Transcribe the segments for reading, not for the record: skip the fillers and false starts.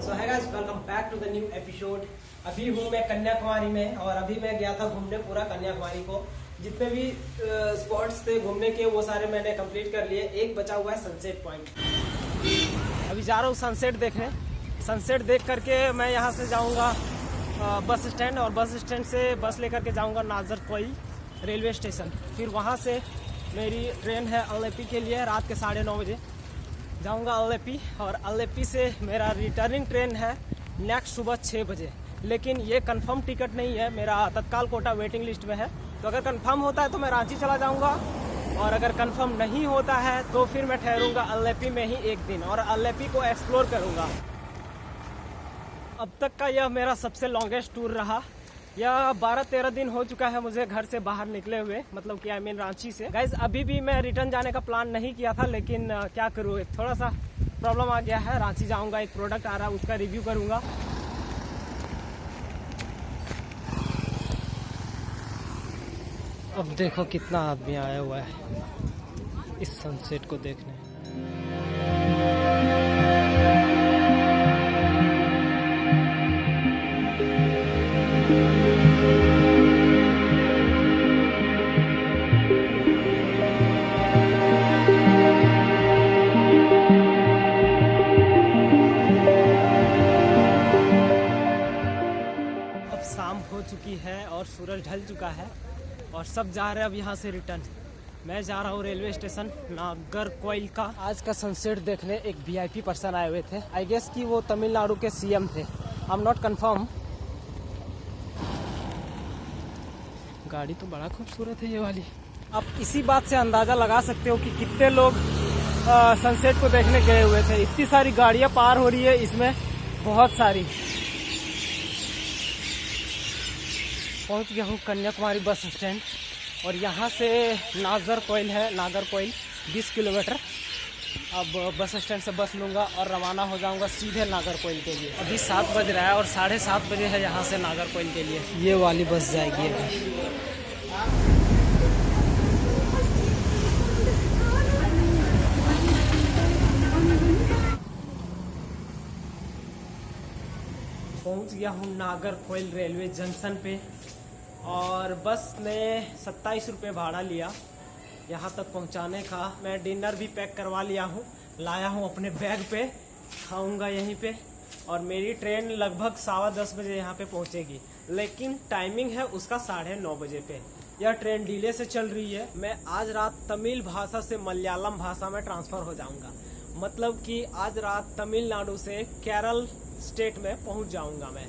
सो है guys, welcome back to the new episode. अभी हूँ मैं कन्याकुमारी में और अभी मैं गया था घूमने पूरा कन्याकुमारी को। जितने भी स्पॉट्स थे घूमने के वो सारे मैंने कंप्लीट कर लिए। एक बचा हुआ है सनसेट पॉइंट। अभी जा रहा हूँ सनसेट देखने। सनसेट देख करके मैं यहाँ से जाऊँगा बस स्टैंड और बस स्टैंड से बस लेकर के जाऊँगा नागरकोइल रेलवे स्टेशन। फिर वहाँ से मेरी ट्रेन है अलेपी के लिए। रात के 9:30 बजे जाऊंगा अलेपी और अलेपी से मेरा रिटर्निंग ट्रेन है नेक्स्ट सुबह 6 बजे। लेकिन ये कंफर्म टिकट नहीं है, मेरा तत्काल कोटा वेटिंग लिस्ट में है। तो अगर कंफर्म होता है तो मैं रांची चला जाऊंगा और अगर कंफर्म नहीं होता है तो फिर मैं ठहरूंगा अलेपी में ही एक दिन और अलेपी को एक्सप्लोर करूंगा। अब तक का यह मेरा सबसे लॉन्गेस्ट टूर रहा। यह 12-13 दिन हो चुका है मुझे घर से बाहर निकले हुए, मतलब कि आई मीन रांची से। गाइज अभी भी मैं रिटर्न जाने का प्लान नहीं किया था, लेकिन क्या करूँ, थोड़ा सा प्रॉब्लम आ गया है। रांची जाऊंगा, एक प्रोडक्ट आ रहा है उसका रिव्यू करूंगा। अब देखो कितना आदमी आया हुआ है इस सनसेट को देखने। शाम हो चुकी है और सूरज ढल चुका है और सब जा रहे हैं अब यहाँ से रिटर्न। मैं जा रहा हूँ रेलवे स्टेशन नागरकोइल का। आज का सनसेट देखने एक वीआईपी पर्सन आए हुए थे। आई गेस कि वो तमिलनाडु के सीएम थे, आई एम नॉट कंफर्म। गाड़ी तो बड़ा खूबसूरत है ये वाली। आप इसी बात से अंदाजा लगा सकते हो कि कितने लोग सनसेट को देखने गए हुए थे। इतनी सारी गाड़ियाँ पार हो रही है इसमें, बहुत सारी। पहुंच गया हूँ कन्याकुमारी बस स्टैंड और यहाँ से नागरकोइल है। नागरकोइल 20 किलोमीटर। अब बस स्टैंड से बस लूँगा और रवाना हो जाऊँगा सीधे नागरकोइल के लिए। अभी 7 बज रहा है और 7:30 बजे है यहाँ से नागरकोइल के लिए। ये वाली बस जाएगी अभी। पहुँच गया हूँ नागरकोइल रेलवे जंक्शन पे और बस ने 27 रुपये भाड़ा लिया यहाँ तक पहुँचाने का। मैं डिनर भी पैक करवा लिया हूँ, लाया हूँ अपने बैग पे, खाऊंगा यहीं पे। और मेरी ट्रेन लगभग 10:15 बजे यहाँ पे पहुँचेगी, लेकिन टाइमिंग है उसका 9:30 बजे पे। यह ट्रेन डिले से चल रही है। मैं आज रात तमिल भाषा से मलयालम भाषा में ट्रांसफ़र हो जाऊँगा, मतलब कि आज रात तमिलनाडु से केरल स्टेट में पहुँच जाऊँगा मैं।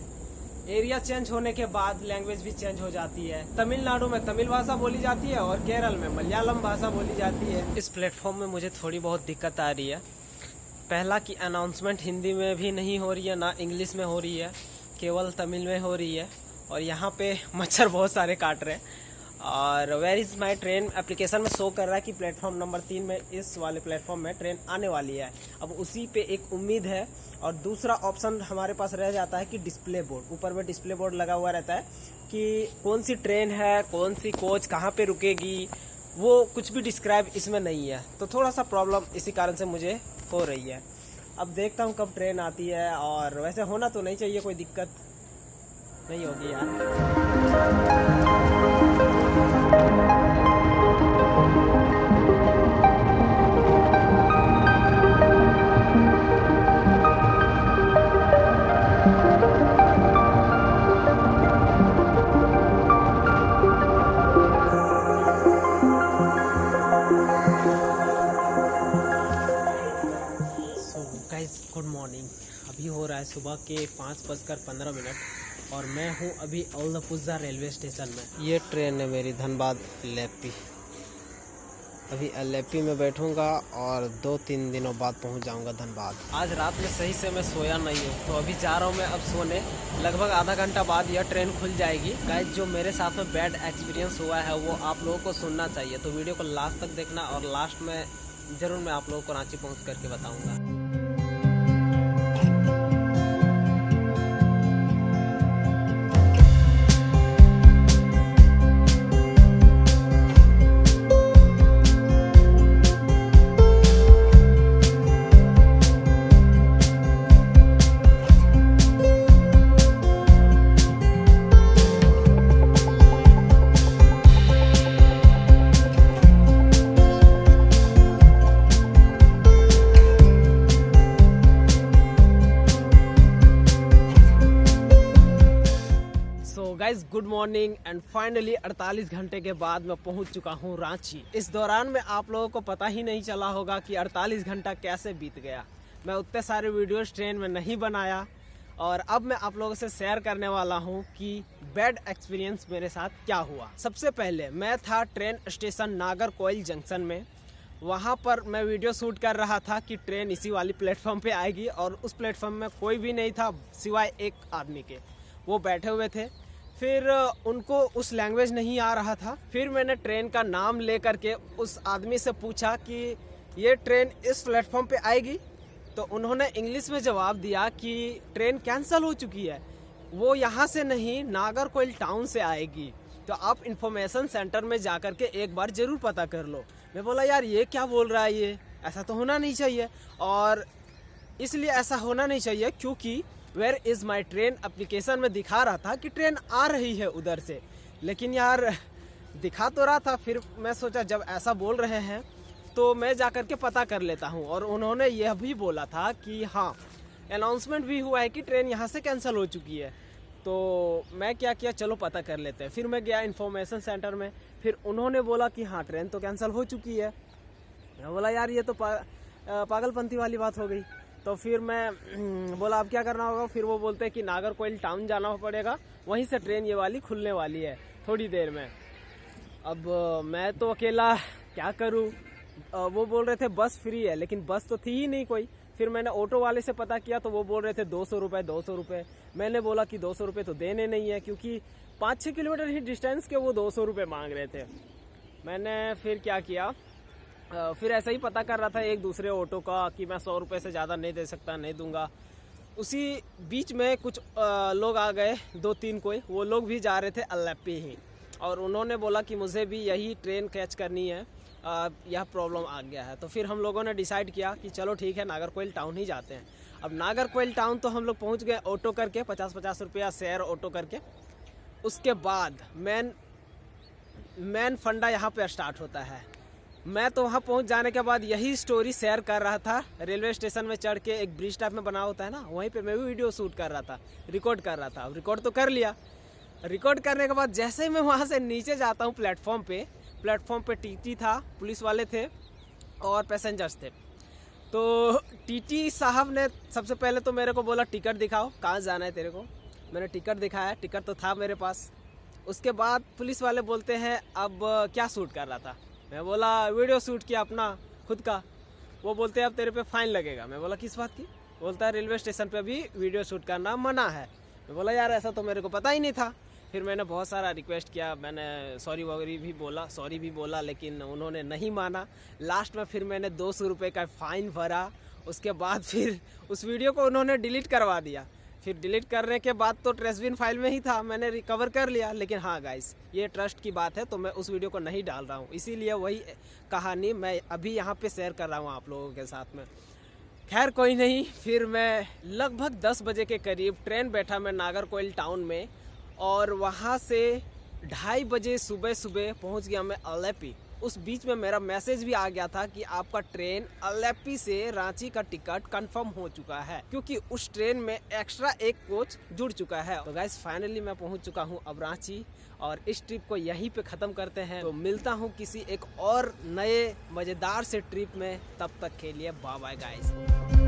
एरिया चेंज होने के बाद लैंग्वेज भी चेंज हो जाती है। तमिलनाडु में तमिल भाषा बोली जाती है और केरल में मलयालम भाषा बोली जाती है। इस प्लेटफॉर्म में मुझे थोड़ी बहुत दिक्कत आ रही है। पहला की अनाउंसमेंट हिंदी में भी नहीं हो रही है, ना इंग्लिश में हो रही है, केवल तमिल में हो रही है। और यहाँ पे मच्छर बहुत सारे काट रहे हैं। और where is my train application में शो कर रहा है कि प्लेटफॉर्म नंबर 3 में, इस वाले प्लेटफॉर्म में ट्रेन आने वाली है। अब उसी पे एक उम्मीद है। और दूसरा ऑप्शन हमारे पास रह जाता है कि डिस्प्ले बोर्ड, ऊपर में डिस्प्ले बोर्ड लगा हुआ रहता है कि कौन सी ट्रेन है, कौन सी कोच कहाँ पे रुकेगी, वो कुछ भी डिस्क्राइब इसमें नहीं है। तो थोड़ा सा प्रॉब्लम इसी कारण से मुझे हो रही है। अब देखता हूँ कब ट्रेन आती है। और वैसे होना तो नहीं चाहिए, कोई दिक्कत नहीं होगी यार। Good morning. अभी हो रहा है सुबह के 5:15 और मैं हूँ अभी अलपुझा रेलवे स्टेशन में। ये ट्रेन है मेरी धनबाद अलेपी। अभी अलेपी में बैठूंगा और 2-3 दिनों बाद पहुँच जाऊंगा धनबाद। आज रात में सही से मैं सोया नहीं हूँ, तो अभी जा रहा हूँ मैं अब सोने। लगभग आधा घंटा बाद यह ट्रेन खुल जाएगी। गाइस जो मेरे साथ में बैड एक्सपीरियंस हुआ है वो आप लोगों को सुनना चाहिए, तो वीडियो को लास्ट तक देखना। और लास्ट में ज़रूर मैं आप लोगों को रांची पहुँच करके बताऊँगा। Guys good morning and finally 48 घंटे के बाद मैं पहुंच चुका हूं रांची। इस दौरान में आप लोगों को पता ही नहीं चला होगा कि 48 घंटा कैसे बीत गया। मैं उतने सारे वीडियोस ट्रेन में नहीं बनाया और अब मैं आप लोगों से शेयर करने वाला हूं कि बैड एक्सपीरियंस मेरे साथ क्या हुआ। सबसे पहले मैं था ट्रेन स्टेशन नागरकोइल जंक्शन में। वहां पर मैं वीडियो शूट कर रहा था कि ट्रेन इसी वाली प्लेटफॉर्म पे आएगी और उस प्लेटफॉर्म में कोई भी नहीं था सिवाय एक आदमी के। वो बैठे हुए थे, फिर उनको उस लैंग्वेज नहीं आ रहा था। फिर मैंने ट्रेन का नाम ले करके उस आदमी से पूछा कि ये ट्रेन इस प्लेटफॉर्म पे आएगी, तो उन्होंने इंग्लिश में जवाब दिया कि ट्रेन कैंसिल हो चुकी है, वो यहाँ से नहीं नागरकोइल टाउन से आएगी, तो आप इंफॉर्मेशन सेंटर में जा कर के एक बार ज़रूर पता कर लो। मैं बोला यार ये क्या बोल रहा है, ये ऐसा तो होना नहीं चाहिए। और इसलिए ऐसा होना नहीं चाहिए क्योंकि where is my train application में दिखा रहा था कि ट्रेन आ रही है उधर से, लेकिन यार दिखा तो रहा था। फिर मैं सोचा जब ऐसा बोल रहे हैं तो मैं जा कर के पता कर लेता हूँ। और उन्होंने यह भी बोला था कि हाँ अनाउंसमेंट भी हुआ है कि ट्रेन यहाँ से कैंसिल हो चुकी है। तो मैं क्या किया, चलो पता कर लेते हैं। फिर मैं गया इन्फॉर्मेशन सेंटर में, फिर उन्होंने बोला कि हाँ ट्रेन तो कैंसिल हो चुकी है। मैं बोला यार ये तो पागलपंती वाली बात हो गई। तो फिर मैं बोला अब क्या करना होगा। फिर वो बोलते हैं कि नागरकोइल टाउन जाना पड़ेगा, वहीं से ट्रेन ये वाली खुलने वाली है थोड़ी देर में। अब मैं तो अकेला क्या करूं। वो बोल रहे थे बस फ्री है, लेकिन बस तो थी ही नहीं कोई। फिर मैंने ऑटो वाले से पता किया तो वो बोल रहे थे 200 रुपये 200 रुपये। मैंने बोला कि 200 रुपये तो देने नहीं है, क्योंकि 5-6 किलोमीटर ही डिस्टेंस के वो 200 रुपये मांग रहे थे। मैंने फिर क्या किया, फिर ऐसा ही पता कर रहा था एक दूसरे ऑटो का कि मैं 100 रुपये से ज़्यादा नहीं दे सकता, नहीं दूंगा। उसी बीच में कुछ लोग आ गए, 2-3 कोई, वो लोग भी जा रहे थे अल्लेपी ही, और उन्होंने बोला कि मुझे भी यही ट्रेन कैच करनी है, यह प्रॉब्लम आ गया है। तो फिर हम लोगों ने डिसाइड किया कि चलो ठीक है नागरकोइल टाउन ही जाते हैं। अब नागरकोइल टाउन तो हम लोग पहुँच गए ऑटो करके, 50-50 रुपया शेयर ऑटो करके। उसके बाद मेन फंडा यहाँ पे स्टार्ट होता है। मैं तो वहाँ पहुँच जाने के बाद यही स्टोरी शेयर कर रहा था। रेलवे स्टेशन में चढ़ के एक ब्रिज टाइप में बना होता है ना, वहीं पे मैं भी वीडियो शूट कर रहा था, रिकॉर्ड कर रहा था। अब रिकॉर्ड तो कर लिया। रिकॉर्ड करने के बाद जैसे ही मैं वहाँ से नीचे जाता हूँ प्लेटफॉर्म पे टीटी था, पुलिस वाले थे और पैसेंजर्स थे। तो टीटी साहब ने सबसे पहले तो मेरे को बोला टिकट दिखाओ, कहाँ जाना है तेरे को। मैंने टिकट दिखाया, टिकट तो था मेरे पास। उसके बाद पुलिस वाले बोलते हैं अब क्या शूट कर रहा था। मैं बोला वीडियो शूट किया अपना खुद का। वो बोलते हैं अब तेरे पे फाइन लगेगा। मैं बोला किस बात की। बोलता है रेलवे स्टेशन पे भी वीडियो शूट करना मना है। मैं बोला यार ऐसा तो मेरे को पता ही नहीं था। फिर मैंने बहुत सारा रिक्वेस्ट किया, मैंने सॉरी भी बोला, लेकिन उन्होंने नहीं माना। लास्ट में फिर मैंने 200 रुपये का फ़ाइन भरा। उसके बाद फिर उस वीडियो को उन्होंने डिलीट करवा दिया। फिर डिलीट करने के बाद तो ट्रेसबिन फाइल में ही था, मैंने रिकवर कर लिया। लेकिन हाँ गाइस, ये ट्रस्ट की बात है तो मैं उस वीडियो को नहीं डाल रहा हूँ, इसीलिए वही कहानी मैं अभी यहाँ पे शेयर कर रहा हूँ आप लोगों के साथ में। खैर कोई नहीं। फिर मैं लगभग 10 बजे के करीब ट्रेन बैठा मैं नागरकोइल टाउन में, और वहाँ से 2:30 बजे सुबह पहुँच गया मैं अल्लेपी। उस बीच में मेरा मैसेज भी आ गया था कि आपका ट्रेन अल्लेपी से रांची का टिकट कंफर्म हो चुका है, क्योंकि उस ट्रेन में एक्स्ट्रा एक कोच जुड़ चुका है। तो गाइस फाइनली मैं पहुंच चुका हूं अब रांची, और इस ट्रिप को यहीं पे ख़त्म करते हैं। तो मिलता हूं किसी एक और नए मज़ेदार से ट्रिप में, तब तक के लिए बाय बाय गाइस।